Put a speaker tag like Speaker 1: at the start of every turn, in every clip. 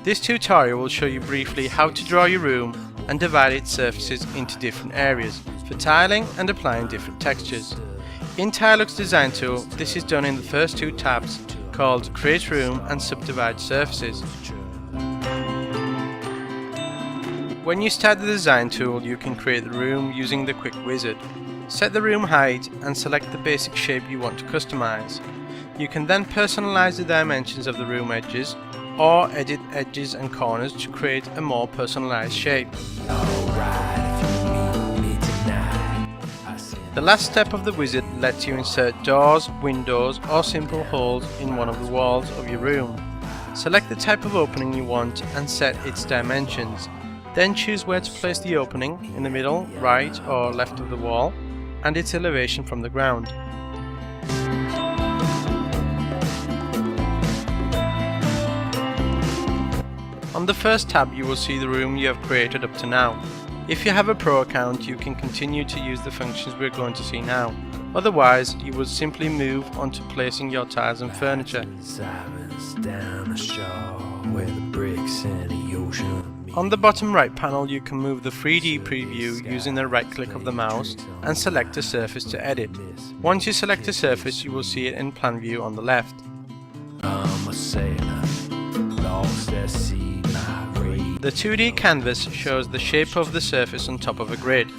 Speaker 1: This tutorial will show you briefly how to draw your room and divide its surfaces into different areas for tiling and applying different textures. In Tilelook's design tool, this is done in the first two tabs called Create Room and Subdivide Surfaces. When you start the design tool, you can create the room using the quick wizard. Set the room height and select the basic shape you want to customize. You can then personalize the dimensions of the room edges or edit edges and corners to create a more personalized shape. The last step of the wizard lets you insert doors, windows or simple holes in one of the walls of your room. Select the type of opening you want and set its dimensions. Then choose where to place the opening, in the middle, right or left of the wall, and its elevation from the ground. On the first tab you will see the room you have created up to now. If you have a pro account, you can continue to use the functions we're going to see now. Otherwise, you will simply move on to placing your tiles and furniture. On the bottom right panel you can move the 3D preview using the right click of the mouse and select a surface to edit. Once you select a surface, you will see it in plan view on the left. The 2D canvas shows the shape of the surface on top of a grid.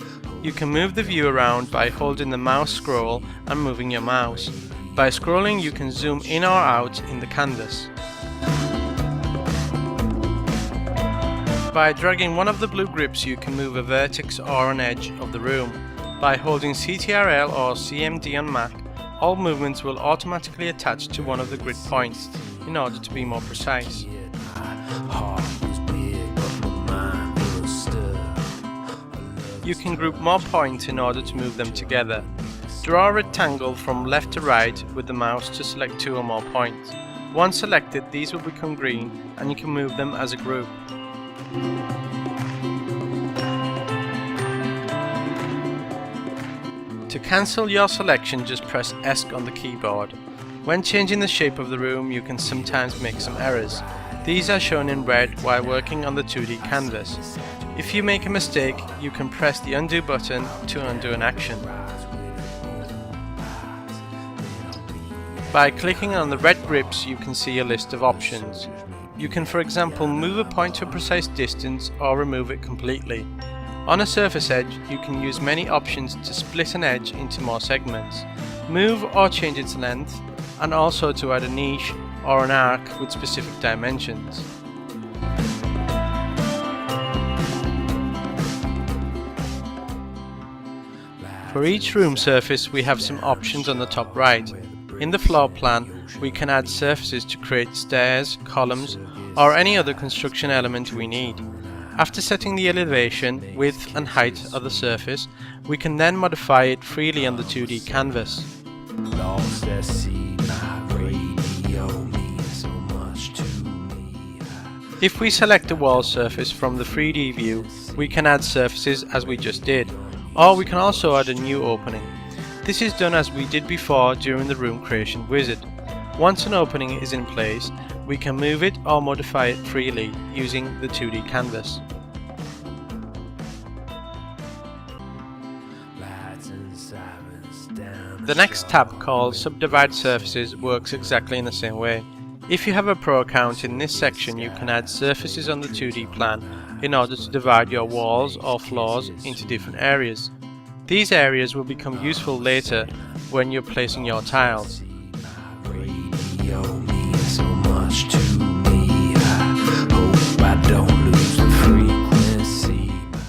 Speaker 1: You can move the view around by holding the mouse scroll and moving your mouse. By scrolling you can zoom in or out in the canvas. By dragging one of the blue grips you can move a vertex or an edge of the room. By holding CTRL or CMD on Mac, all movements will automatically attach to one of the grid points in order to be more precise. You can group more points in order to move them together. Draw a rectangle from left to right with the mouse to select two or more points. Once selected, these will become green and you can move them as a group. To cancel your selection, just press ESC on the keyboard. When changing the shape of the room, you can sometimes make some errors. These are shown in red while working on the 2D canvas. If you make a mistake, you can press the undo button to undo an action. By clicking on the red grips, you can see a list of options. You can, for example, move a point to a precise distance or remove it completely. On a surface edge, you can use many options to split an edge into more segments, move or change its length, and also to add a niche or an arc with specific dimensions. For each room surface we have some options on the top right. In the floor plan we can add surfaces to create stairs, columns or any other construction element we need. After setting the elevation, width and height of the surface, we can then modify it freely on the 2D canvas. If we select a wall surface from the 3D view, we can add surfaces as we just did, or we can also add a new opening. This is done as we did before during the room creation wizard. Once an opening is in place, we can move it or modify it freely using the 2D canvas. The next tab called Subdivide Surfaces works exactly in the same way. If you have a pro account, in this section you can add surfaces on the 2D plan in order to divide your walls or floors into different areas. These areas will become useful later when you're placing your tiles.